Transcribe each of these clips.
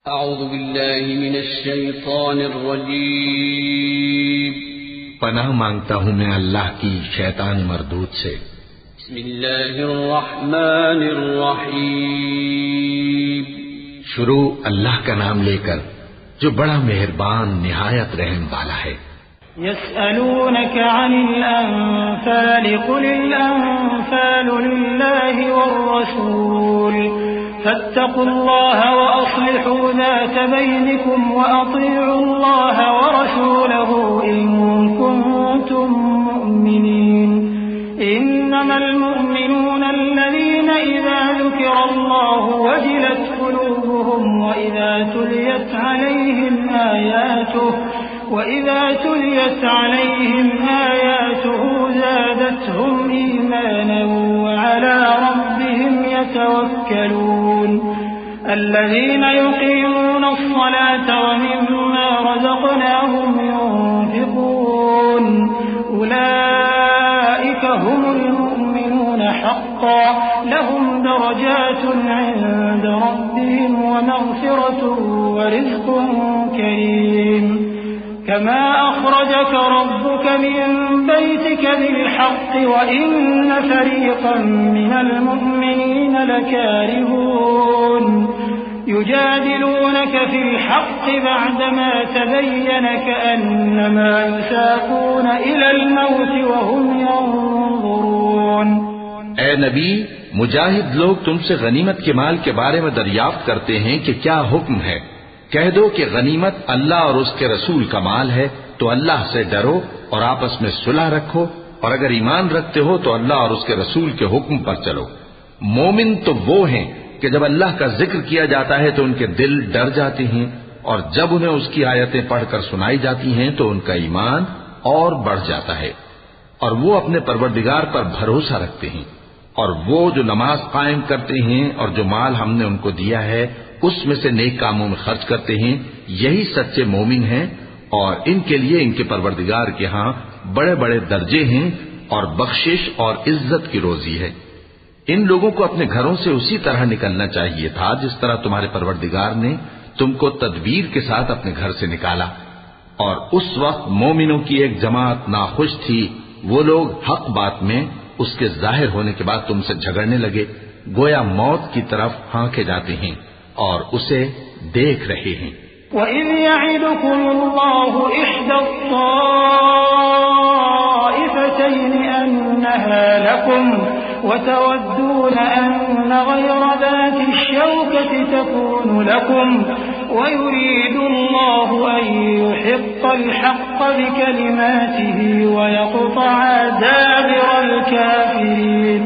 अऊज़ु बिल्लाहि मिनश शैतानिर रजीम। पनाह मांगता हूँ मैं अल्लाह की शैतान मरदूद से। बिस्मिल्लाहिर रहमानिर रहीम। शुरू अल्लाह का नाम लेकर जो बड़ा मेहरबान निहायत रहम वाला है। यस्अलूनका अनिल अनफाल कुलिल अनफालु लिल्लाहि वर्रसूल फत्तकुल्लाह व अस्लिहू ज़ात बैनिकुम व अतीउल्लाह व रसूलहू इन कुंतुम मुमिनीन। इन्नमल मुमिनून अल्लज़ीना इज़ा ज़ुकिरल्लाहु वजिलत क़ुलूबुहुम व इज़ा तुलियत अलैहिम आयातुहु ज़ादतहुम ईमाना व अला रब्बिहिम यतवक्कलून। الذين يقيمون الصلاة ومما رزقناهم ينفقون أولئك هم المؤمنون حقا لهم درجات عند ربهم ومغفرة ورزق كريم كما أخرجك ربك من بيتك بالحق وإن فريقا من المؤمنين لكارهون يجادلونك في الحق بعدما تبين كأنما يساقون إلى الموت وهم ينظرون। ए नबी, मुजाहिद लोग तुमसे गनीमत के माल के बारे में दरियाफ्त करते हैं कि क्या हुक्म है। कह दो कि गनीमत अल्लाह और उसके रसूल का माल है, तो अल्लाह से डरो और आपस में सुलह रखो, और अगर ईमान रखते हो तो अल्लाह और उसके रसूल के हुक्म पर चलो। मोमिन तो वो हैं कि जब अल्लाह का जिक्र किया जाता है तो उनके दिल डर जाते हैं, और जब उन्हें उसकी आयतें पढ़कर सुनाई जाती हैं तो उनका ईमान और बढ़ जाता है, और वो अपने परवरदिगार पर भरोसा रखते हैं। और वो जो नमाज कायम करते हैं और जो माल हमने उनको दिया है उसमें से नेक कामों में खर्च करते हैं, यही सच्चे मोमिन हैं, और इनके लिए इनके परवरदिगार के यहाँ बड़े बड़े दर्जे हैं और बख्शिश और इज्जत की रोजी है। इन लोगों को अपने घरों से उसी तरह निकलना चाहिए था जिस तरह तुम्हारे परवरदिगार ने तुमको तदबीर के साथ अपने घर से निकाला। और उस वक्त मोमिनों की एक जमात नाखुश थी। वो लोग हक बात में उसके जाहिर होने के बाद तुमसे झगड़ने लगे, गोया मौत की तरफ हाँके जाते हैं और उसे देख रहे हैं। वइज़ यअिदुकुमुल्लाहु इह्दा त्ताइफ़तैनि अन्नहा लकुम वतवद्दून अन्न गयरा ज़ाति श्शौकति तकूनु लकुम वयुरीदुल्लाहु अन युहिक़्क़ल हक़्क़ बिकलिमातिही वयक़्तअ दाबिरल काफ़िरीन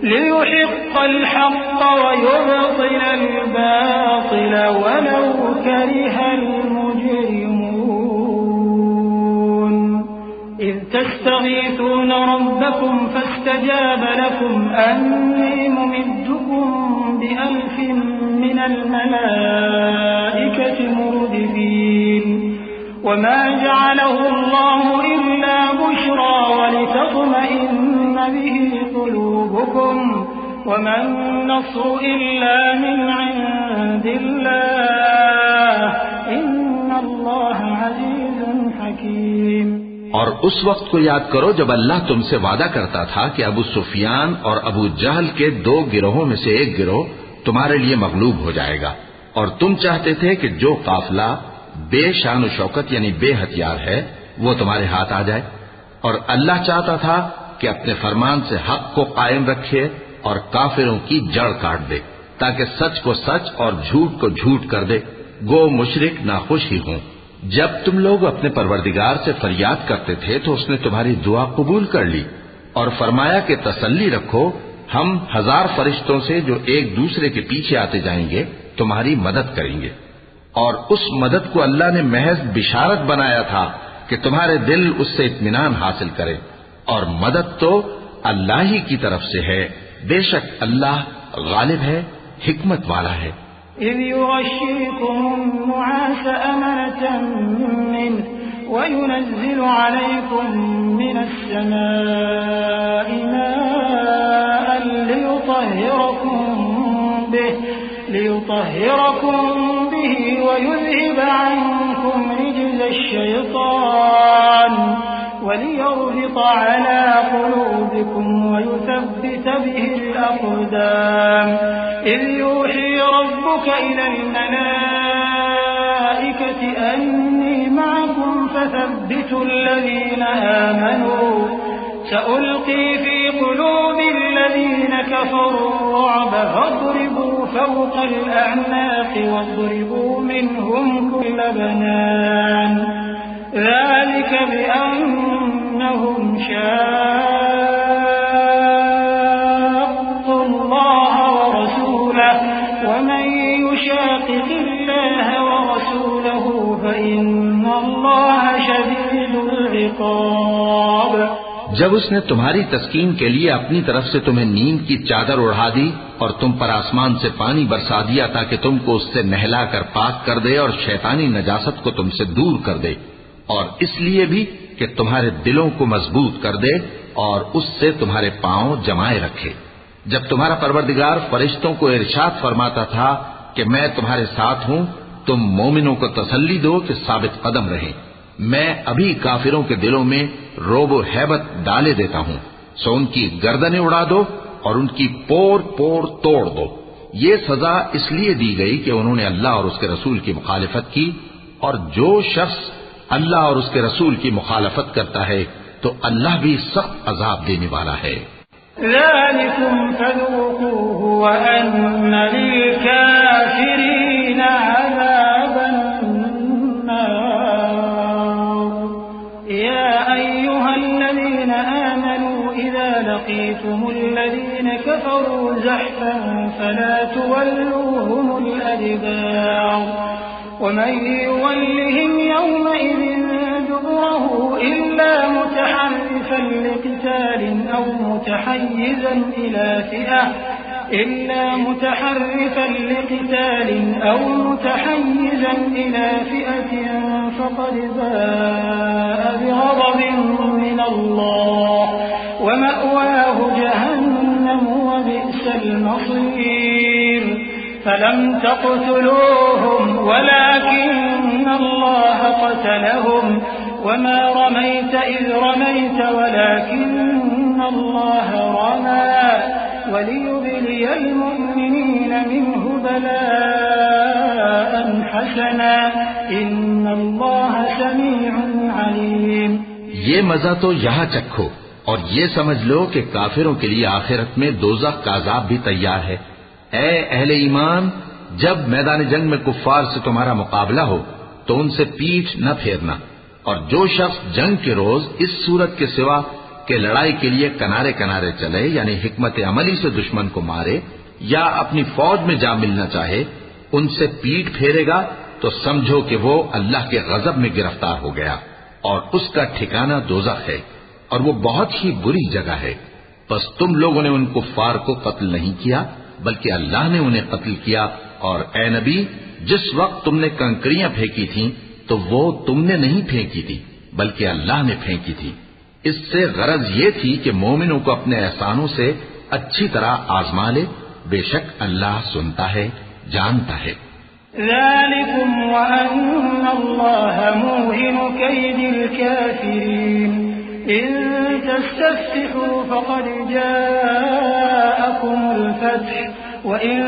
लियुहिक़्क़ الحق ويبطل الباطل ولو كره المجرمون إذ تستغيثون ربكم فاستجاب لكم أني ممدكم بألف من الملائكة مردفين وما جعله الله إلا بشرى ولتطمئن به قلوبكم وما النصر إلا من عند الله إن الله عزيز حكيم। और उस वक्त को याद करो जब अल्लाह तुमसे वादा करता था कि अबू सुफियान और अबू जहल के दो गिरोहों में से एक गिरोह तुम्हारे लिए मगलूब हो जाएगा, और तुम चाहते थे कि जो काफिला बेशान शौकत यानी बेहथियार है वो तुम्हारे हाथ आ जाए, और अल्लाह चाहता था कि अपने फरमान से हक को कायम रखे और काफिरों की जड़ काट दे, ताकि सच को सच और झूठ को झूठ कर दे। गो मुशरिक नाखुश ही हों। जब तुम लोग अपने परवरदिगार से फरियाद करते थे तो उसने तुम्हारी दुआ कबूल कर ली और फरमाया कि तसल्ली रखो, हम 1000 फरिश्तों से जो एक दूसरे के पीछे आते जाएंगे तुम्हारी मदद करेंगे। और उस मदद को अल्लाह ने महज बिशारत बनाया था कि तुम्हारे दिल उससे इत्मीनान हासिल करें, और मदद तो अल्लाह ही की तरफ से है। बेशक अल्लाह गालिब है, हिकमत वाला है। إذ يغشيكم النعاس أمنة منه وينزل عليكم من السماء ماء ليطهركم به ويذهب عنكم رجز الشيطان وليربط على قلوبكم ويثبت به الأقدام إذ يوحي ربك إلى الملائكة أني معكم فثبتوا الذين آمنوا سألقي في قلوب الذين كفروا الرعب فاضربوا فوق الأعناق واضربوا منهم كل بنان ذلك بأنهم شاقوا الله ورسوله ومن يشاقق الله ورسوله فإن الله شديد العقاب। जब उसने तुम्हारी तस्कीन के लिए अपनी तरफ से तुम्हें नींद की चादर उड़ा दी और तुम पर आसमान से पानी बरसा दिया ताकि तुमको उससे नहलाकर पाक कर दे और शैतानी नजासत को तुमसे दूर कर दे, और इसलिए भी कि तुम्हारे दिलों को मजबूत कर दे और उससे तुम्हारे पांव जमाए रखे। जब तुम्हारा परवरदिगार फरिश्तों को इरशाद फरमाता था कि मैं तुम्हारे साथ हूं, तुम मोमिनों को तसल्ली दो कि साबित कदम रहें। मैं अभी काफिरों के दिलों में रोब व हैबत डाले देता हूं, सो उनकी गर्दनें उड़ा दो और उनकी पोर पोर तोड़ दो। ये सजा इसलिए दी गई कि उन्होंने अल्लाह और उसके रसूल की मुखालिफत की, और जो शख्स अल्लाह और उसके रसूल की मुखालफत करता है तो अल्लाह भी सख्त अजाब देने वाला है। ज़ालिकुम फज़ूक़ूहु व अन्न लिल-काफ़िरीन अज़ाबन नार। या अय्युहल्लज़ीन आमनू इज़ा लक़ीतुमुल्लज़ीन कफ़रू ज़हफ़न फ़ला तुवल्लूहुमुल अदबार ومن يولهم يومئذ دبره إلا متحرفا لقتال أو متحيزا إلى فئة فقد باء بغضب من الله ومأواه جهنم وبئس المصير فلم تقتلوهم ولكن الله قتلهم وما رميت إذ رميت ولكن الله رمى وليبلي المؤمنين منه بلاء حسنا إن الله سميع عليم। ये मजा तो यहाँ चखो और ये समझ लो कि काफिरों के लिए आखिरत में दोज़ख का अज़ाब भी तैयार है। ऐ अहले ईमान, जब मैदान जंग में कुफ्फार से तुम्हारा मुकाबला हो तो उनसे पीठ न फेरना, और जो शख्स जंग के रोज इस सूरत के सिवा के लड़ाई के लिए किनारे किनारे चले, यानी हिकमत अमली से दुश्मन को मारे या अपनी फौज में जा मिलना चाहे, उनसे पीठ फेरेगा तो समझो कि वो अल्लाह के गजब में गिरफ्तार हो गया और उसका ठिकाना दोज़ख है और वो बहुत ही बुरी जगह है। बस तुम लोगों ने उन कुफ्फार को कत्ल नहीं किया बल्कि अल्लाह ने उन्हें कत्ल किया, और ए नबी, जिस वक्त तुमने कंकरियां फेंकी थीं तो वो तुमने नहीं फेंकी थी बल्कि अल्लाह ने फेंकी थी। इससे गरज ये थी कि मोमिनों को अपने एहसानों से अच्छी तरह आजमा ले। बेशक अल्लाह सुनता है, जानता है। ذلكم وأن الله موهن كيد الكافرين إن تستفتحوا فقد جاءكم الفتح وإن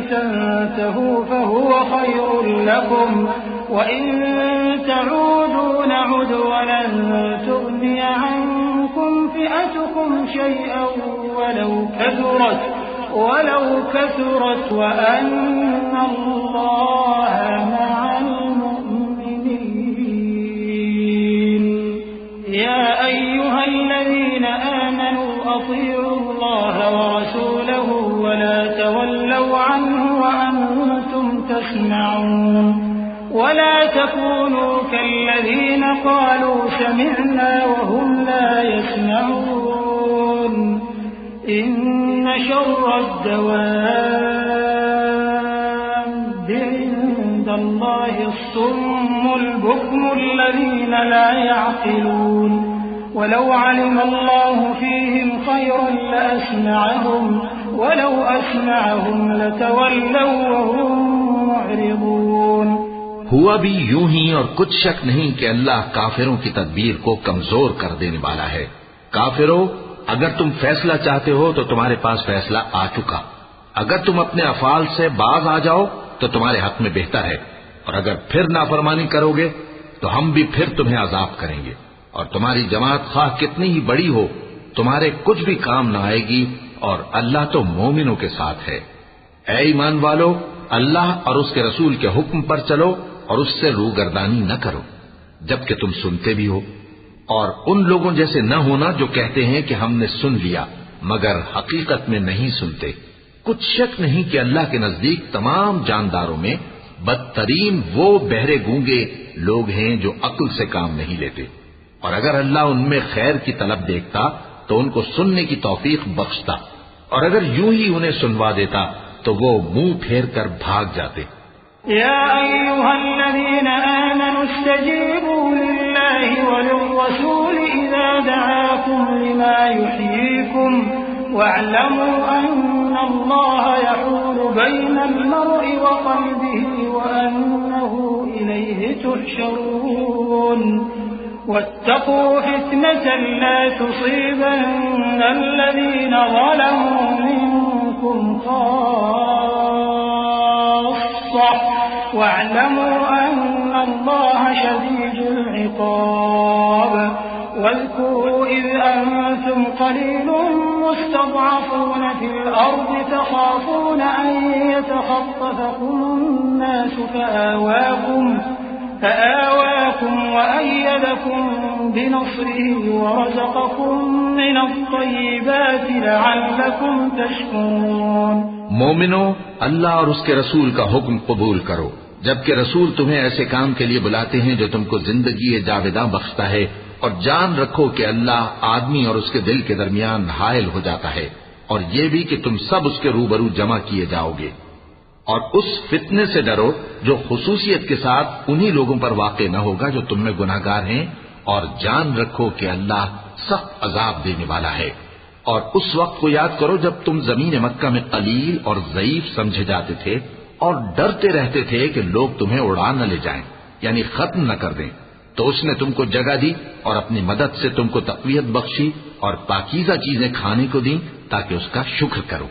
تنتهوا فهو خير لكم وإن تعودوا نعد ولن تغني عنكم فئتكم شيئا ولو كثرت وأن الله مع المؤمنين يا أيها الذين آمنوا أطيعوا الله ورسوله ولا تولوا عنه وأنتم تسمعون ولا تكونوا كالذين قالوا سمعنا وهم لا يسمعون إن شر الدواب عند الله الصم البكم الذين لا يعقلون ولو علم الله فيهم خيرا لأسمعهم ولو أسمعهم لتولوا وهم معرضون हुआ भी यूं ही और कुछ शक नहीं कि अल्लाह काफिरों की तदबीर को कमजोर कर देने वाला है। काफिरों, अगर तुम फैसला चाहते हो तो तुम्हारे पास फैसला आ चुका। अगर तुम अपने अफाल से बाज आ जाओ तो तुम्हारे हक में बेहतर है, और अगर फिर नाफरमानी करोगे तो हम भी फिर तुम्हें अजाब करेंगे, और तुम्हारी जमात खा कितनी ही बड़ी हो तुम्हारे कुछ भी काम न आएगी, और अल्लाह तो मोमिनों के साथ है। ऐ ईमान वालो, अल्लाह और उसके रसूल के हुक्म पर चलो और उससे रूगर्दानी न करो जबकि तुम सुनते भी हो, और उन लोगों जैसे न होना जो कहते हैं कि हमने सुन लिया मगर हकीकत में नहीं सुनते। कुछ शक नहीं कि अल्लाह के नजदीक तमाम जानदारों में बदतरीन वो बहरे गूंगे लोग हैं जो अक्ल से काम नहीं लेते, और अगर अल्लाह उनमें खैर की तलब देखता तो उनको सुनने की तौफीक बख्शता, और अगर यूं ही उन्हें सुनवा देता तो वो मुंह फेर कर भाग जाते। या अय्युहल्लज़ीना आमनू इस्तजीबू लिल्लाहि वलिर्रसूल इज़ा दआकुम लिमा युहयीकुम वअलमू अन्नल्लाहा यहूलु बैनल मर्इ व क़ल्बिही व अन्नहु इलैहि तुहशरून वत्तक़ू फित्नतन ला तुसीबन्न अल्लज़ीना ज़लमू मिनकुम वाअलमू अन्नल्लाह शदीदुल इक़ाब वज़्कुरू इज़ अंतुम क़लीलुन मुस्तضعफून फ़िल अर्ज़ि तख़ाफ़ून अन यतख़त्तफ़कुमुन्नास فآواكم وأيدكم بنصره ورزقكم من الطيبات لعلكم تشكرون। मोमिनो, अल्लाह और उसके रसूल का हुक्म कबूल करो जबकि रसूल तुम्हें ऐसे काम के लिए बुलाते हैं जो तुमको जिंदगी जावेदा बख्शता है, और जान रखो कि अल्लाह आदमी और उसके दिल के दरमियान हायल हो जाता है, और ये भी कि तुम सब उसके रूबरू जमा किए जाओगे। और उस फितने से डरो जो खुसूसियत के साथ उन्हीं लोगों पर वाक़े न होगा जो तुम में गुनाहगार हैं, और जान रखो कि अल्लाह सख्त अजाब देने वाला है। और उस वक्त को याद करो जब तुम जमीन मक्का में कलील और ज़ईफ समझे जाते थे और डरते रहते थे कि लोग तुम्हें उड़ा न ले जाएं, यानी खत्म न कर दें, तो उसने तुमको जगह दी और अपनी मदद से तुमको तक़वियत बख्शी और पाकीज़ा चीजें खाने को दी ताकि उसका शुक्र करो।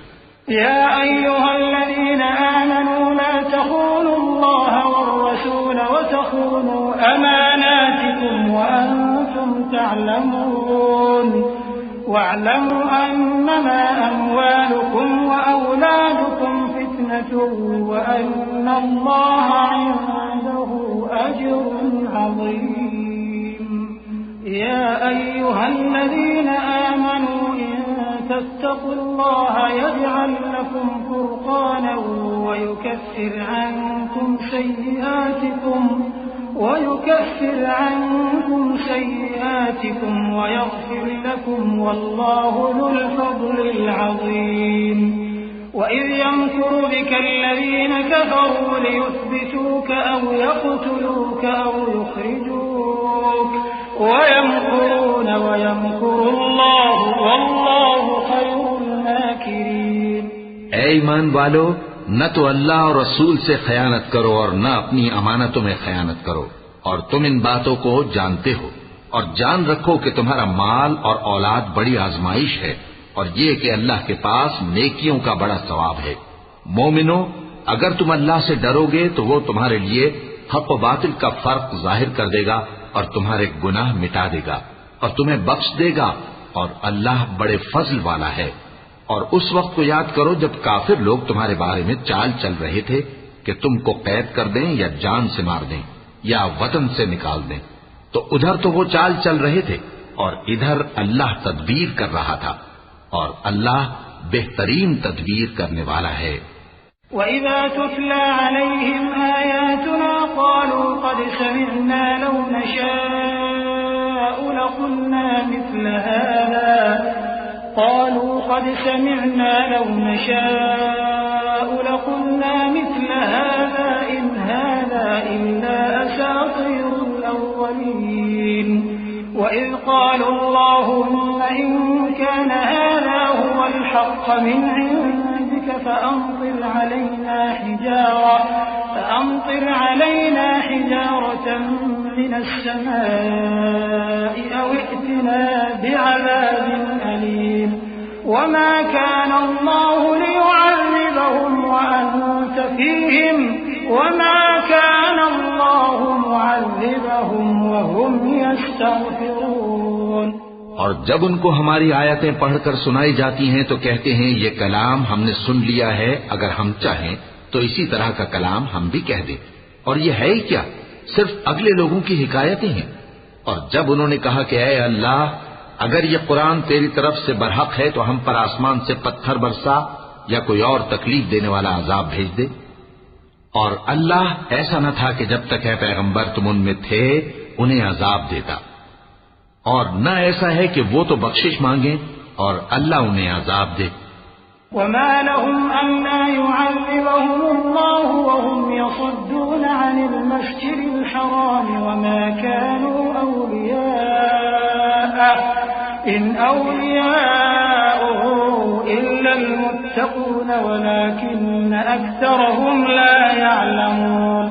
या अय्युहल्लज़ीना आमनू ला तख़ूनुल्लाह वर्रसूल वतख़ूनू अमानातिकुम व अंतुम तअलमून वाअलमू अन्नमा अमवालुकुम व औलादुकुम फितनतुन व अन्नल्लाह इंदहु अज्रुन अज़ीम। या अय्युहल्लज़ीना आमनू تتقوا الله يجعل لكم فرقانا ويكفر عنكم سيئاتكم ويغفر لكم والله ذو الفضل العظيم। وإذ يمكر بك الذين كفروا ليثبتوك أو يقتلوك أو يخرجوك ويمكرون ويمكر الله والله خير الماكرين। ऐ ईमान वालो, न तो अल्लाह और रसूल से खयानत करो और न अपनी अमानतों में खयानत करो, और तुम इन बातों को जानते हो, और जान रखो कि तुम्हारा माल और औलाद बड़ी आजमाइश है, और ये कि अल्लाह के पास नेकियों का बड़ा सवाब है। मोमिनो, अगर तुम अल्लाह से डरोगे तो वो तुम्हारे लिए हक व बातिल का फर्क जाहिर कर देगा और तुम्हारे गुनाह मिटा देगा और तुम्हें बख्श देगा, और अल्लाह बड़े फजल वाला है। और उस वक्त को याद करो जब काफिर लोग तुम्हारे बारे में चाल चल रहे थे कि तुमको कैद कर दें या जान से मार दें या वतन से निकाल दें, तो उधर तो वो चाल चल रहे थे और इधर अल्लाह तदबीर कर रहा था, और अल्लाह बेहतरीन तदबीर करने वाला है। وَإِذَا تُتْلَى عَلَيْهِمْ آيَاتُنَا قَالُوا قَدْ سَمِعْنَا لَوْ نَشَاءُ لَقُلْنَا مِثْلَ هَذَا إِنْ هَذَا إِلَّا أَسَاطِيرُ الْأَوَّلِينَ وَإِذْ قَالُوا اللَّهُمَّ إِنْ كَانَ هَذَا هُوَ الْحَقَّ مِنْ عِنْدِكَ فَأَمْطِرْ عَلَيْنَا من السماء أو ائتنا بعذاب أليم وما كان الله ليعذبهم وأنت فيهم وما كان الله معذبهم وهم يستغفرون। और जब उनको हमारी आयतें पढ़कर सुनाई जाती हैं तो कहते हैं ये कलाम हमने सुन लिया है, अगर हम चाहें तो इसी तरह का कलाम हम भी कह दें, और ये है ही क्या, सिर्फ अगले लोगों की हिकायतें हैं। और जब उन्होंने कहा कि ऐ अल्लाह, अगर ये कुरान तेरी तरफ से बरहक है तो हम पर आसमान से पत्थर बरसा या कोई और तकलीफ देने वाला अजाब भेज दे। और अल्लाह ऐसा न था कि जब तक है पैगंबर तुम उनमें थे उन्हें अजाब देता, और न ऐसा है कि वो तो बख्शिश मांगे और अल्लाह उन्हें अजाब दे। वमा लहुम अन्ना युअज़्ज़िबहुम अल्लाहु वहुम यसुद्दून अनिल मस्जिदिल हराम वमा कानू औलियाअह इन औलियाउहु इल्लल मुत्तक़ून वलाकिन्न अक्सरहुम ला यअलमून।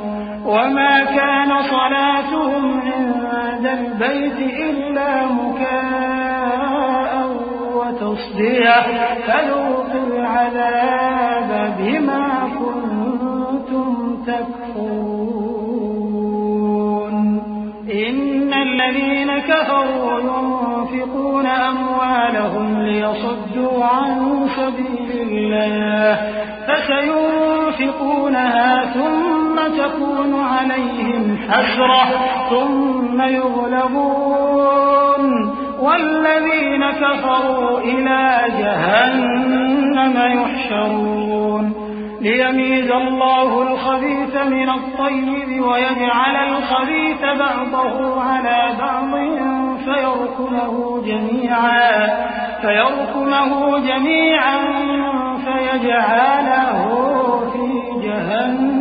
वमा कान सलातुहुम इंदल बैति इल्ला मुकाअन वतस्दियह फज़ूक़ुल अज़ाब बिमा कुन्तुम तकफुरून। इन्नल्लज़ीन कफ़रू युनफ़िक़ून अम्वालहुम लियसुद्दू अन सबीलिल्लाह फसयुनफ़िक़ूनहा ثم تكون عليهم حسرة ثم يغلبون والذين كفروا إلى جهنم يحشرون ليميز الله الخبيث من الطيب ويجعل الخبيث بعضه على بعض فيركمه جميعا فيجعله في جهنم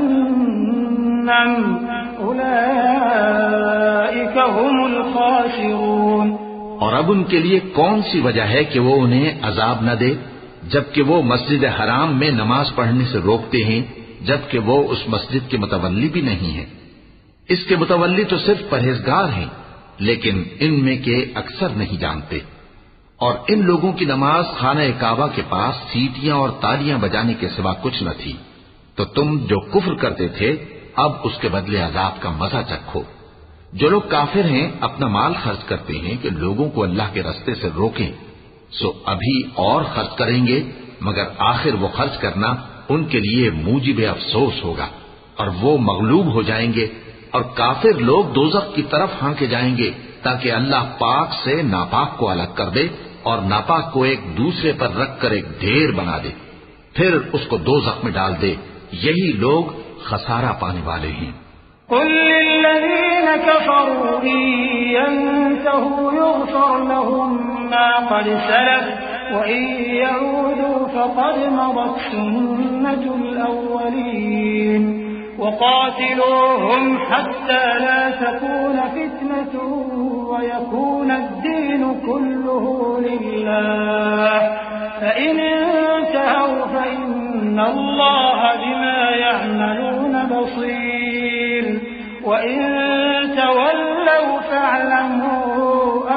أولئك هم الخاسرون। और अब उनके लिए कौन सी वजह है कि वो उन्हें अजाब न दे, जबकि वो मस्जिद हराम में नमाज पढ़ने से रोकते हैं, जबकि वो उस मस्जिद के मुतवल्ली भी नहीं है। इसके मुतवल्ली तो सिर्फ परहेजगार हैं, लेकिन इनमें के अक्सर नहीं जानते। और इन लोगों की नमाज खाना काबा के पास सीटियां और तालियां बजाने के सिवा कुछ न थी। तो तुम जो कुफ्र करते थे अब उसके बदले अजाब का मजा चखो। जो लोग काफिर हैं अपना माल खर्च करते हैं कि लोगों को अल्लाह के रास्ते से रोकें, सो अभी और खर्च करेंगे, मगर आखिर वो खर्च करना उनके लिए मूजिब अफसोस होगा और वो मगलूब हो जाएंगे। और काफिर लोग दोज़ख की तरफ हांके जाएंगे ताकि अल्लाह पाक से नापाक को अलग कर दे और नापाक को एक दूसरे पर रखकर एक ढेर बना दे, फिर उसको दोज़ख में डाल दे। यही लोग खसारा पाने वाले हैं। कुल लिल्लज़ीन कफ़रू इन यंतहू युग़फ़र लहुम मा क़द सलफ़ व इन यऊदू फ़क़द मदत सुन्नतुल अव्वलीन वक़ातिलूहुम हत्ता ला तकून फ़ित्नतुन वयकून अद्दीन कुल्लुहु लिल्लाह फ़इन इंतहव फ़इन्नल्लाह बिमा यअमलून बसीर वइन तवल्लव फ़अलमू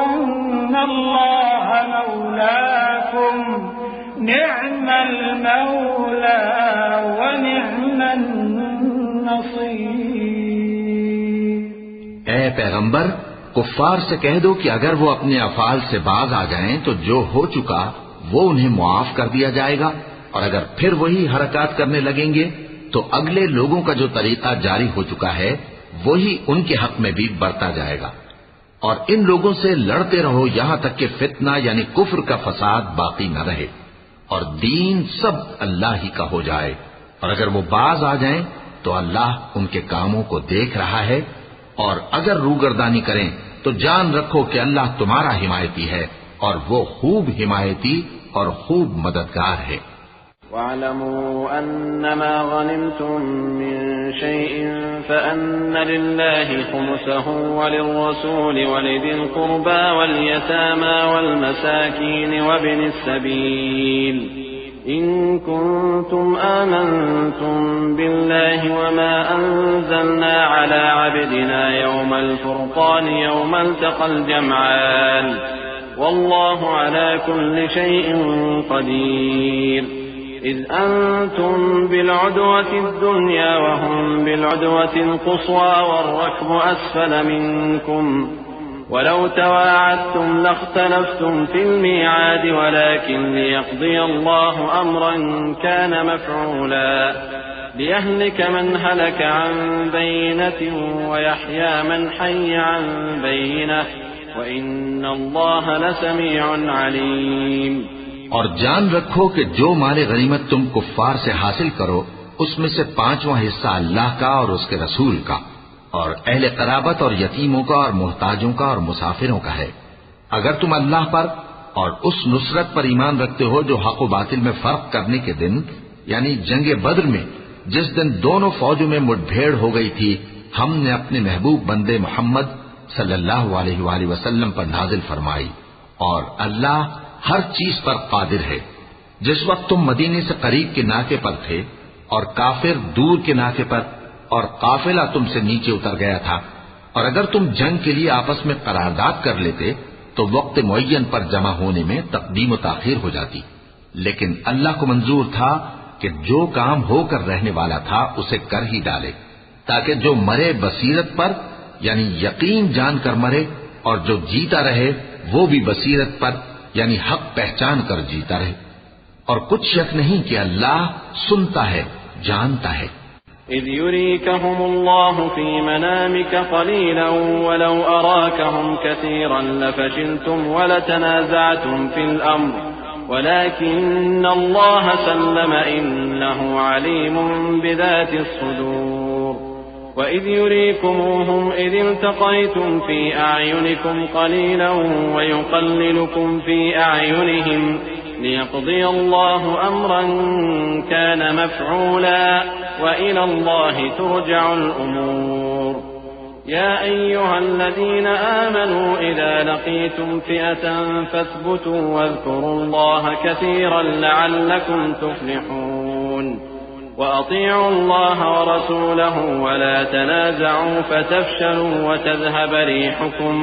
अन्नल्लाह मौलाकुम निअमल मौला व निअमन ऐ पैगंबर, कुफ्फार से कह दो कि अगर वो अपने अफाल से बाज आ जाएं तो जो हो चुका वो उन्हें मुआफ कर दिया जाएगा, और अगर फिर वही हरकत करने लगेंगे तो अगले लोगों का जो तरीका जारी हो चुका है वही उनके हक में भी बरता जाएगा। और इन लोगों से लड़ते रहो यहां तक कि फितना यानी कुफ्र का फसाद बाकी न रहे और दीन सब अल्लाह ही का हो जाए। और अगर वो बाज आ जाएं तो अल्लाह उनके कामों को देख रहा है, और अगर रूगर्दानी करें तो जान रखो कि अल्लाह तुम्हारा हिमायती है और वो खूब हिमायती और खूब मददगार है। वअलमू अन्नमा गनिमतुम मिन शैइन फअन्न लिल्लाहि खुमुसहु वलिर्रसूलि वलिदिल कुर्बा वल यतामा वल मसाकीन वब्निस सबील इन कुंतुम आमंतुम बिल्लाहि वमा अंज़लना अला अब्दिना यौमल फुरक़ान यौमल तक़ल जमआन वल्लाहु अला कुल्लि शैइन क़दीर इज़ अंतुम बिलउदवति दुन्या वहुम बिलउदवति क़ुस्वा वर्रक्बु अस्फल मिनकुम वलौ तवाअदतुम लख्तलफ्तुम फिल मिआद वलाकिन लियक़्दी अल्लाहु अम्रन कान मफ़ऊला लियहलिक मन हलक अन बय्यिनतिन वयहया मन हय्य अन बय्यिनह वइन्नल्लाह लसमीउन अलीम। और जान रखो कि जो माल गनीमत तुम कुफ्फार से हासिल करो उसमें से 5वां हिस्सा अल्लाह का और उसके रसूल का और अहले क़राबत और यतीमों का और मोहताजों का और मुसाफिरों का है। अगर तुम अल्लाह पर और उस नुसरत पर ईमान रखते हो जो हक व बातिल में फर्क करने के दिन यानी जंगे बद्र में जिस दिन दोनों फौजों में मुठभेड़ हो गई थी, हमने अपने महबूब बंदे मोहम्मद सल्लल्लाहु अलैहि वसल्लम पर नाजिल फरमाई और अल्लाह हर चीज पर कादिर है। जिस वक्त तुम मदीने से करीब के नाके पर थे और काफिर दूर के नाके पर और काफिला तुमसे नीचे उतर गया था, और अगर तुम जंग के लिए आपस में करारदाद कर लेते तो वक्त मुअय्यन पर जमा होने में तकदीम व ताखीर हो जाती, लेकिन अल्लाह को मंजूर था कि जो काम होकर रहने वाला था उसे कर ही डाले, ताकि जो मरे बसीरत पर यानी यकीन जानकर मरे और जो जीता रहे वो भी बसीरत पर यानी हक पहचान कर जीता रहे। और कुछ शक नहीं कि अल्लाह सुनता है, जानता है। इज़ युरीकहुमुल्लाहु फी मनामिका क़लीलन वलौ अराकहुम कसीरन लफशिलतुम वलतनाज़अतुम फिल अम्र वलाकिन्नल्लाह सल्लम इन्नहु अलीमुन बिज़ातिस सुदूर। वइज़ युरीकुमूहुम इज़ इल्तक़यतुम फी अअयुनिकुम क़लीलन वयुक़ल्लिलुकुम फी अअयुनिहिम लियक़्दिय अल्लाहु अम्रन कान मफ़ऊला वइला अल्लाहि तुरजअुल उमूर। या अय्युहल्लज़ीना आमनू इज़ा लक़ीतुम फ़िअतन फ़ाथ्बुतू वज़्कुरुल्लाह कसीरन लअल्लकुम तुफ़्लिहून। वअतीअू अल्लाह वरसूलहु वला तनाज़अू फ़तफ़शलू वतज़हब रिहुकुम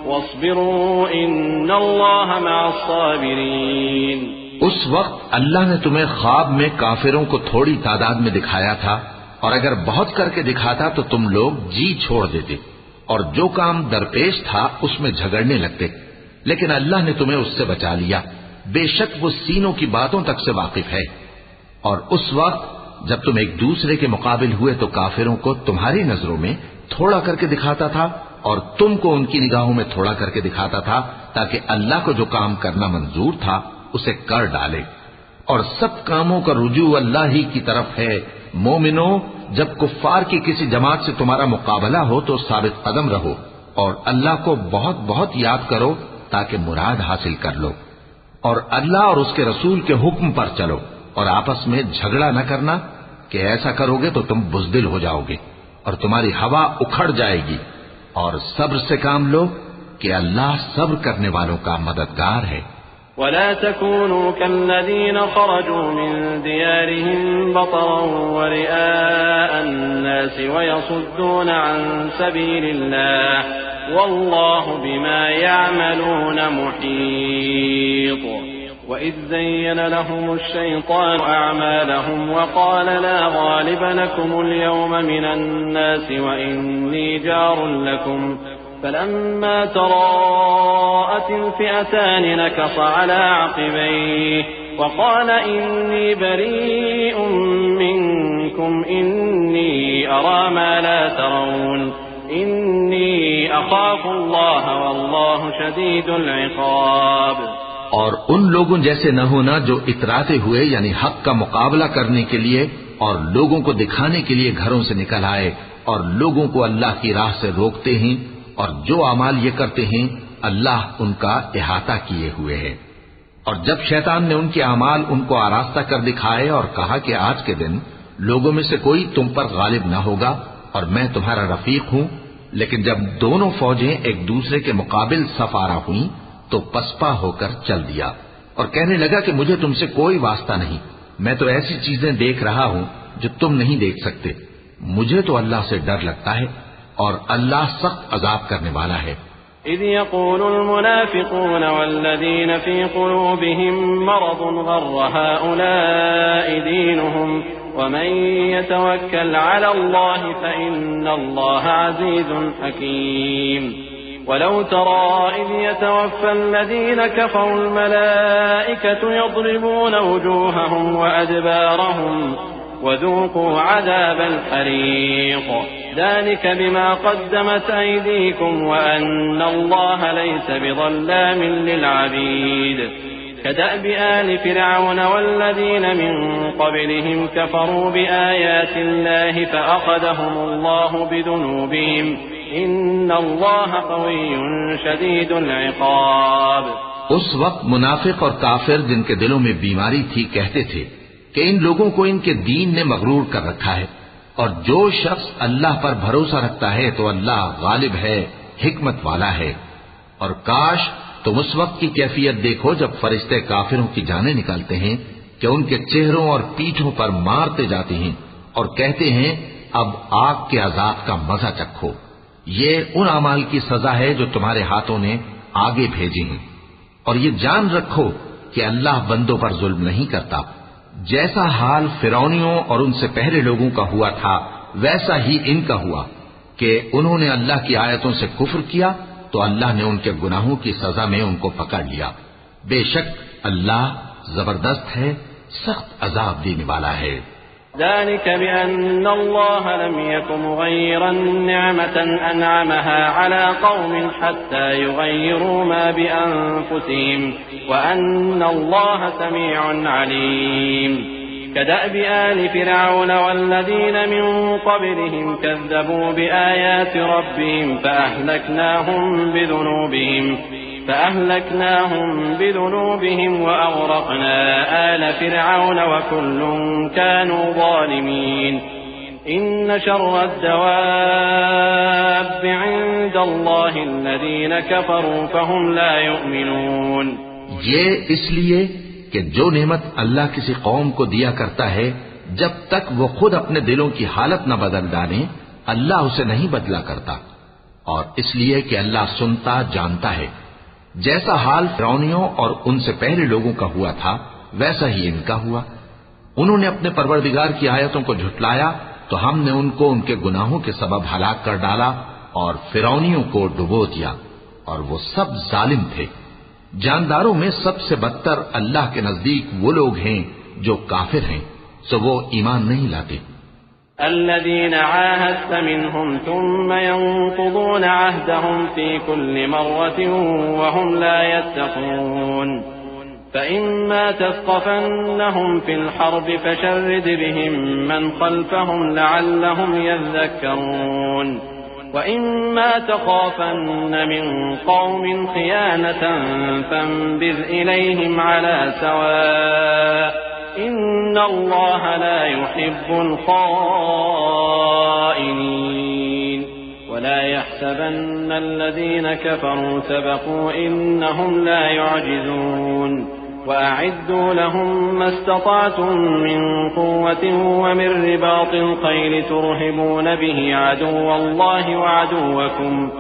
वस्बिरू इन्नल्लाह मअस्साबिरीन। उस वक्त अल्लाह ने तुम्हें ख्वाब में काफिरों को थोड़ी तादाद में दिखाया था, और अगर बहुत करके दिखाता तो तुम लोग जी छोड़ देते और जो काम दरपेश था उसमें झगड़ने लगते, लेकिन अल्लाह ने तुम्हें उससे बचा लिया। बेशक वो सीनों की बातों तक से वाकिफ है। और उस वक्त जब तुम एक दूसरे के मुकाबिल हुए तो काफिरों को तुम्हारी नजरों में थोड़ा करके दिखाता था और तुमको उनकी निगाहों में थोड़ा करके दिखाता था, ताकि अल्लाह को जो काम करना मंजूर था उसे कर डाले। और सब कामों का रुजू अल्लाह ही की तरफ है। मोमिनो, जब कुफ्फार की किसी जमात से तुम्हारा मुकाबला हो तो साबित कदम रहो और अल्लाह को बहुत बहुत याद करो ताकि मुराद हासिल कर लो। और अल्लाह और उसके रसूल के हुक्म पर चलो और आपस में झगड़ा न करना, कि ऐसा करोगे तो तुम बुज़दिल हो जाओगे और तुम्हारी हवा उखड़ जाएगी। और सब्र से काम लो कि अल्लाह सब्र करने वालों का मददगार है। वला तकूनू कल्लज़ीना खरजू मिन दियारिहिम बतरन व रिआअन नास व यसुद्दून अन सबीलिल्लाह वल्लाहु बिमा यअमलून मुहीत। वइज़ ज़य्यन लहुमुश शैतानु अअमालहुम वक़ाल ला गालिब लकुमुल यौम मिनन नास व इन्नी जारुन लकुम फलम्मा तराअतिल फ़िअतानि नकस अला अक़बैहि वक़ाल इन्नी बरीउम मिनकुम इन्नी अरा मा ला तरौन इन्नी अख़ाफ़ुल्लाह वल्लाहु शदीदुल इक़ाब। और उन लोगों जैसे न होना जो इतराते हुए यानी हक का मुकाबला करने के लिए और लोगों को दिखाने के लिए घरों से निकल आए और लोगों को अल्लाह की राह से रोकते हैं, और जो अमाल ये करते हैं अल्लाह उनका इहाता किए हुए है। और जब शैतान ने उनके अमाल उनको आरास्ता कर दिखाए और कहा कि आज के दिन लोगों में से कोई तुम पर गालिब न होगा और मैं तुम्हारा रफीक हूं, लेकिन जब दोनों फौजें एक दूसरे के मुकाबिल सफारा हुई तो पसपा होकर चल दिया और कहने लगा कि मुझे तुमसे कोई वास्ता नहीं, मैं तो ऐसी चीजें देख रहा हूं जो तुम नहीं देख सकते। मुझे तो अल्लाह से डर लगता है और अल्लाह सख्त अजाब करने वाला है। إذ يقول المنافقون والذين في قلوبهم مرض غر هؤلاء دينهم ومن يتوكل على الله فإن الله عزيز حكيم ولو ترى إذ يتوفى الذين كفروا الملائكة يضربون وجوههم وأدبارهم وذوقوا عذاب الحريق ذلك بما قدمت أيديكم وأن الله ليس بظلام للعبيد كدأب آل فرعون والذين من قبلهم كفروا بآيات الله فأخذهم الله بذنوبهم إن الله قوي شديد العقاب। उस वक्त मुनाफिक और काफिर जिनके दिलों में बीमारी थी कहते थे कि इन लोगों को इनके दीन ने मगरूर कर रखा है और जो शख्स अल्लाह पर भरोसा रखता है तो अल्लाह गालिब है, हिकमत वाला है। और काश तुम उस वक्त की कैफियत देखो जब फरिश्ते काफिरों की जानें निकालते हैं कि उनके चेहरों और पीठों पर मारते जाते हैं और कहते हैं अब आग के अजाब का मजा चखो। ये उन अमाल की सजा है जो तुम्हारे हाथों ने आगे भेजी हैं। और ये जान रखो कि अल्लाह बंदों पर जुल्म नहीं करता। जैसा हाल फिरौनियों और उनसे पहले लोगों का हुआ था वैसा ही इनका हुआ कि उन्होंने अल्लाह की आयतों से कुफ्र किया तो अल्लाह ने उनके गुनाहों की सजा में उनको पकड़ लिया। बेशक अल्लाह जबरदस्त है, सख्त अजाब देने वाला है। ذلك بأن الله لم يكن مغيرا نعمة أنعمها على قوم حتى يغيروا ما بأنفسهم وأن الله سميع عليم كدأب آل فرعون والذين من قبلهم كذبوا بآيات ربهم فأهلكناهم بذنوبهم وأغرقنا آل فرعون وكل كانوا ظالمين إن شر الدواب عند الله الذين كفروا فهم لا يؤمنون। ये इसलिए कि जो नेमत अल्लाह किसी कौम को दिया करता है जब तक वो खुद अपने दिलों की हालत न बदल डाले अल्लाह उसे नहीं बदला करता। और इसलिए कि अल्लाह सुनता जानता है। जैसा हाल फिरौनियों और उनसे पहले लोगों का हुआ था वैसा ही इनका हुआ। उन्होंने अपने परवरदिगार की आयतों को झुटलाया तो हमने उनको उनके गुनाहों के सबब हलाक कर डाला और फिरौनियों को डुबो दिया और वो सब जालिम थे। जानदारों में सबसे बदतर अल्लाह के नजदीक वो लोग हैं जो काफिर हैं, सो वो ईमान नहीं लाते। الذين عاهدت منهم ثم ينقضون عهدهم في كل مرة وهم لا يتقون فإما تثقفنهم في الحرب فشرد بهم من خلفهم لعلهم يذكرون وإما تخافن من قوم خيانة فانبذ إليهم على سواء إن الله لا يحب الخائنين ولا يحسبن الذين كفروا سبقوا إنهم لا يعجزون وأعدوا لهم ما استطعتم من قوة ومن رباط الخيل ترهبون به عدو الله وعدوكم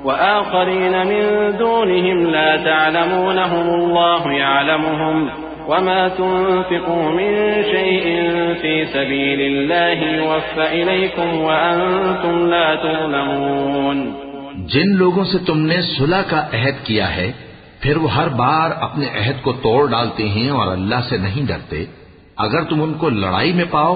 وآخرين من دونهم لا تعلمونهم الله يعلمهم وما تنفقوا من شيء في سبيل الله يوفى إليكم وأنتم لا تظلمون। जिन लोगों से तुमने सुलह का अहद किया है फिर वो हर बार अपने अहद को तोड़ डालते हैं और अल्लाह से नहीं डरते, अगर तुम उनको लड़ाई में पाओ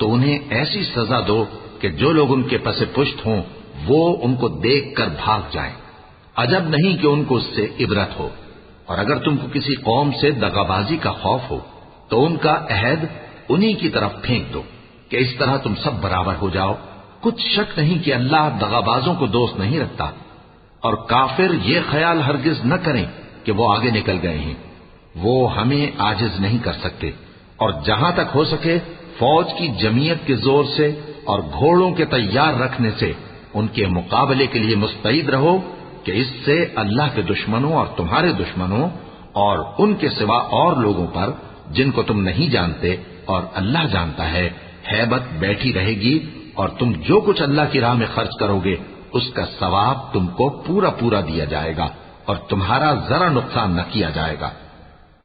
तो उन्हें ऐसी सजा दो कि जो लोग उनके पसे पुष्ट हों वो उनको देख कर भाग जाएं। अजब नहीं कि उनको उससे इबरत हो। और अगर तुमको किसी कौम से दगाबाजी का खौफ हो तो उनका अहद उन्हीं की तरफ फेंक दो कि इस तरह तुम सब बराबर हो जाओ। कुछ शक नहीं कि अल्लाह दगाबाजों को दोस्त नहीं रखता। और काफिर ये ख्याल हरगिज न करें कि वो आगे निकल गए हैं, वो हमें आजिज नहीं कर सकते। और जहां तक हो सके फौज की जमीयत के जोर से और घोड़ों के तैयार रखने से उनके मुकाबले के लिए मुस्तैद रहो कि इससे अल्लाह के दुश्मनों और तुम्हारे दुश्मनों और उनके सिवा और लोगों पर जिनको तुम नहीं जानते और अल्लाह जानता है हैबत बैठी रहेगी और तुम जो कुछ अल्लाह की राह में खर्च करोगे उसका सवाब तुमको पूरा पूरा दिया जाएगा और तुम्हारा जरा नुकसान न किया जाएगा।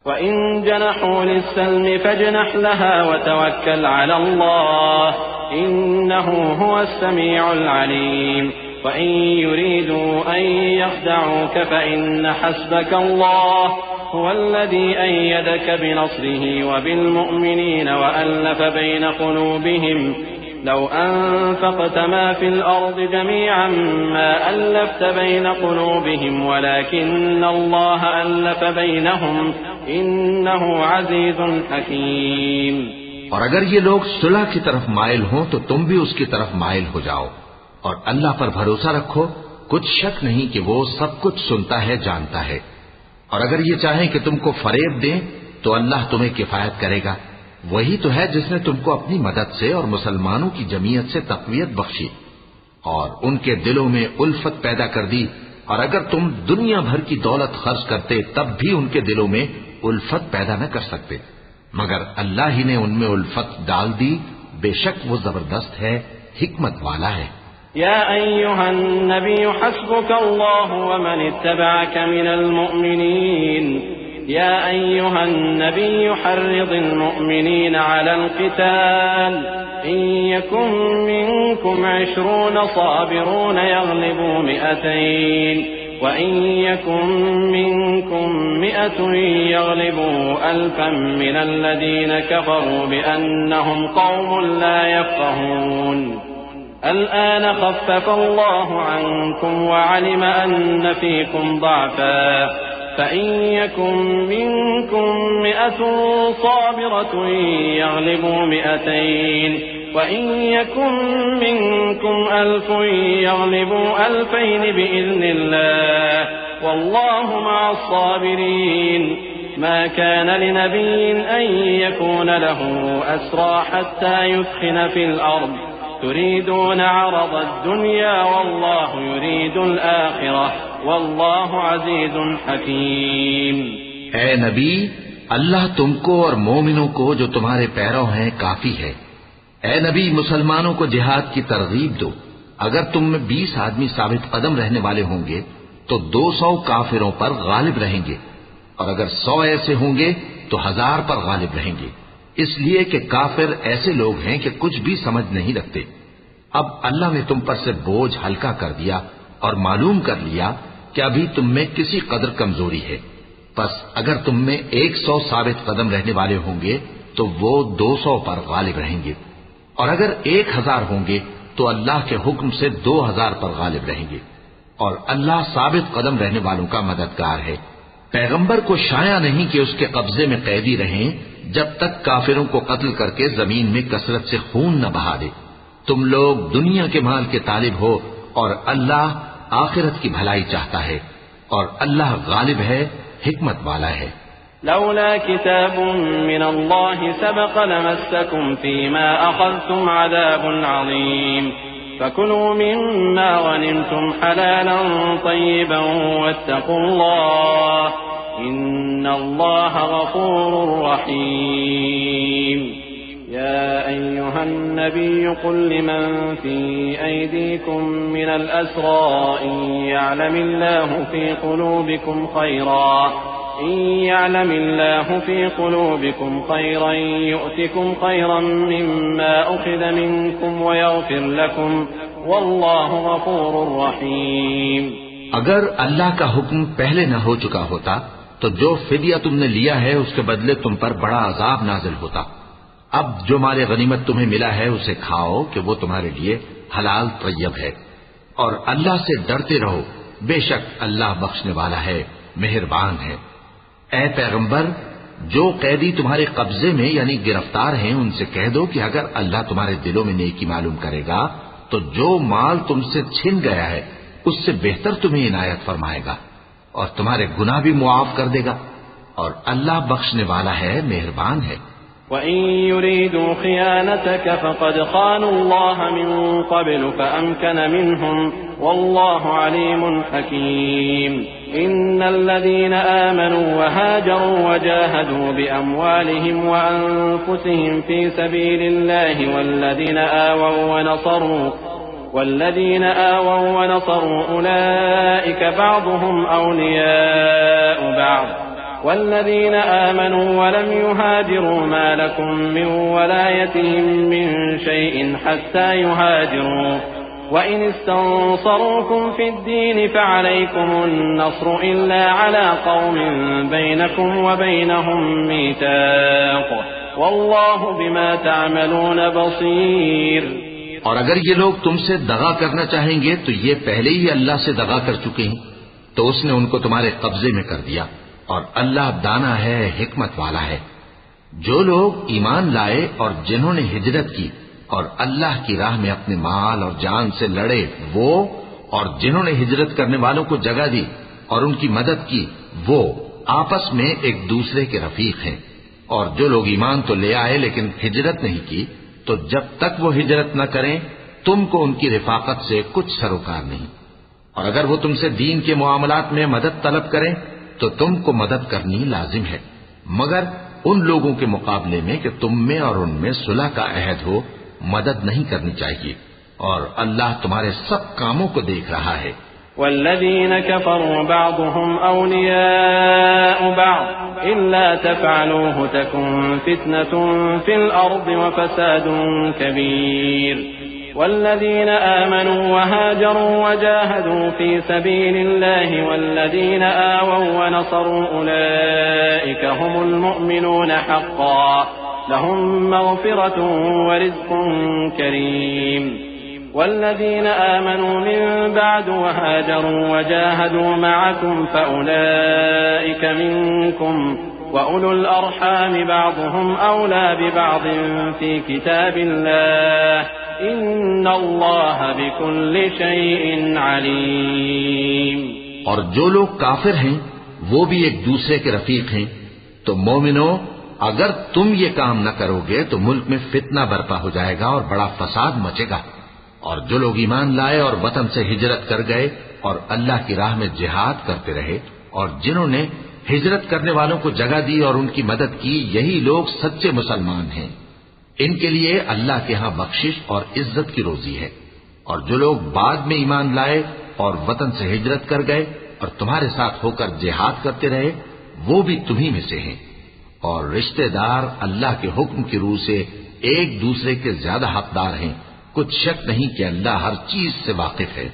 वइन जनहू लिस्सल्म फजनह लहा वतवक्कल अला अल्लाह इन्नहू हुवस समीउल अलीम वइन युरीदू अन यख्दऊक फइन्न हस्बक अल्लाह हुवल्लज़ी अय्यदक बिनस्रिही वबिलमुअ्मिनीन वअल्लफ़ बैन क़ुलूबिहिम लौ अनफ़क़त मा फ़िल अर्ज़ि जमीअन मा अल्लफ़्त बैन क़ुलूबिहिम वलाकिन्न अल्लाह अल्लफ़ बैनहुम इन्नहु अज़ीज़ुन हकीम। और अगर ये लोग सुलह की तरफ माइल हों तो तुम भी उसकी तरफ माइल हो जाओ और अल्लाह पर भरोसा रखो, कुछ शक नहीं कि वो सब कुछ सुनता है, जानता है। और अगर ये चाहें कि तुमको फरेब दें तो अल्लाह तुम्हें किफायत करेगा। वही तो है जिसने तुमको अपनी मदद से और मुसलमानों की जमीयत से तक़वियत बख्शी और उनके दिलों में उल्फत पैदा कर दी। और अगर तुम दुनिया भर की दौलत खर्च करते तब भी उनके दिलों में उल्फत पैदा न कर सकते, मगर अल्लाह ही ने उनमें उल्फत डाल दी। बेशक वो जबरदस्त है, हिकमत वाला है। या अय्युहन नबी हस्बुकल्लाहु व मन इत्तबअक मिनल मुअमिनीन या अय्युहन नबी हर्रिदिल मुअमिनीन अलल क़िताल इन यकुम मिनकुम 20 साबिरून यग़लिबू 200 व इन यकुम मिनकुम 100 यग़लिबू 1000 मिनल लज़ीना कफ़रू बिअन्नहुम क़ौमुन ला यफ़क़हून الآن خفف الله عنكم وعلم أن فيكم ضعفا فإن يكن منكم 100 صابرة يغلبوا 200 وإن يكن منكم 1000 يغلبوا 2000 بإذن الله والله مع الصابرين ما كان لنبي أن يكون له أسرى حتى يثخن في الأرض تريدون عرض الدنيا والله يريد الآخرة والله عزيز حكيم। ऐ नबी, अल्लाह तुमको और मोमिनों को जो तुम्हारे पैरों हैं काफी है। ऐ नबी, मुसलमानों को जिहाद की तरगीब दो। अगर तुम में 20 आदमी साबित कदम रहने वाले होंगे तो 200 काफिरों पर गालिब रहेंगे और अगर 100 ऐसे होंगे तो 1000 पर गालिब रहेंगे, इसलिए कि काफिर ऐसे लोग हैं कि कुछ भी समझ नहीं रखते। अब अल्लाह ने तुम पर से बोझ हल्का कर दिया और मालूम कर लिया कि अभी तुम में किसी कदर कमजोरी है। बस अगर तुम में 100 साबित कदम रहने वाले होंगे तो वो 200 पर गालिब रहेंगे और अगर 1000 होंगे तो अल्लाह के हुक्म से 2000 पर गालिब रहेंगे और अल्लाह साबित कदम रहने वालों का मददगार है। पैगंबर को शाया नहीं कि उसके कब्जे में कैदी रहें जब तक काफिरों को कत्ल करके जमीन में कसरत से खून न बहा दे। तुम लोग दुनिया के माल के तालिब हो और अल्लाह आखिरत की भलाई चाहता है और अल्लाह गालिब है, हिकमत वाला है। लौला किताबुन मिनल्लाहि सबक़ लमस्सकुम फीमा अख़ज़्तुम अज़ाबुन अज़ीम फकुलू मिम्मा गनिमतुम हलालन तय्यिबन वत्तक़ुल्लाह इन्नल्लाह गफ़ूरुर रहीम। या अय्युहन नबी कुल लिमन फी अयदीकुम मिनल अस्रा इन यअलमिल्लाहु फी क़ुलूबिकुम खैरन यु'तिकुम खैरन मिम्मा उख़िज़ मिनकुम वयग़फ़िर लकुम वल्लाहु गफ़ूरुर रहीम। अगर अल्लाह का हुक्म पहले न हो चुका होता तो जो फिदिया तुमने लिया है उसके बदले तुम पर बड़ा अजाब नाजिल होता। अब जो माले गनीमत तुम्हें मिला है उसे खाओ कि वो तुम्हारे लिए हलाल तय्यब है और अल्लाह से डरते रहो, बेशक अल्लाह बख्शने वाला है, मेहरबान है। ऐ पैगंबर, जो कैदी तुम्हारे कब्जे में यानी गिरफ्तार हैं उनसे कह दो कि अगर अल्लाह तुम्हारे दिलों में नेकी मालूम करेगा तो जो माल तुमसे छिन गया है उससे बेहतर तुम्हें इनायत फरमाएगा और तुम्हारे गुनाह भी मुआफ कर देगा और अल्लाह बख्शने वाला है, मेहरबान है। वइन युरीदू खियानतक फक़द ख़ानुल्लाह मिन क़ब्ल फ़अमकन मिनहुम वल्लाहु अलीमुन हकीम। इन्नल्लज़ीना आमनू वहाजरू वजाहदू बिअमवालिहिम वअन्फुसिहिम फी सबीलिल्लाहि والذين آووا ونصروا أولئك بعضهم أولياء بعض والذين آمنوا ولم يهاجروا ما لكم من ولايتهم من شيء حتى يهاجروا وإن استنصروكم في الدين فعليكم النصر إلا على قوم بينكم وبينهم ميثاق والله بما تعملون بصير। और अगर ये लोग तुमसे दगा करना चाहेंगे तो ये पहले ही अल्लाह से दगा कर चुके हैं, तो उसने उनको तुम्हारे कब्जे में कर दिया। और अल्लाह दाना है, हिकमत वाला है। जो लोग ईमान लाए और जिन्होंने हिजरत की और अल्लाह की राह में अपने माल और जान से लड़े, वो और जिन्होंने हिजरत करने वालों को जगह दी और उनकी मदद की, वो आपस में एक दूसरे के रफीक हैं। और जो लोग ईमान तो ले आए लेकिन हिजरत नहीं की, तो जब तक वो हिजरत न करें तुमको उनकी रिफाकत से कुछ सरोकार नहीं। और अगर वो तुमसे दीन के मुआमलात में मदद तलब करें तो तुमको मदद करनी लाजिम है, मगर उन लोगों के मुकाबले में कि तुम में और उनमें सुलह का अहद हो, मदद नहीं करनी चाहिए। और अल्लाह तुम्हारे सब कामों को देख रहा है। वल्लज़ीन कफ़रू बअदुहुम औलियाउ बअद इल्ला तफ़अलूहु तकुन फ़ितनतुन फ़िल अर्दि व फ़सादुन कबीर। والذين آمنوا وهاجروا وجاهدوا في سبيل الله والذين آووا ونصروا أولئك هم المؤمنون حقا لهم مغفرة ورزق كريم. والذين آمنوا من بعد وهاجروا وجاهدوا معكم فأولئك منكم وأولو الأرحام بعضهم أولى ببعض في كتاب الله إن الله بكل شيء عليم। और जो लोग काफिर हैं वो भी एक दूसरे के रफीक हैं। तो मोमिनो, अगर तुम ये काम न करोगे तो मुल्क में फितना बर्पा हो जाएगा और बड़ा फसाद मचेगा। और जो लोग ईमान लाए और वतन से हिजरत कर गए और अल्लाह की राह में जिहाद करते रहे और जिन्होंने हिजरत करने वालों को जगह दी और उनकी मदद की, यही लोग सच्चे मुसलमान हैं। इनके लिए अल्लाह के यहां बख्शिश और इज्जत की रोजी है। और जो लोग बाद में ईमान लाए और वतन से हिजरत कर गए और तुम्हारे साथ होकर जिहाद करते रहे, वो भी तुम्ही में से हैं। और रिश्तेदार अल्लाह के हुक्म की रूह से एक दूसरे के ज्यादा हकदार हैं। कुछ शक नहीं कि अल्लाह हर चीज से वाकिफ है।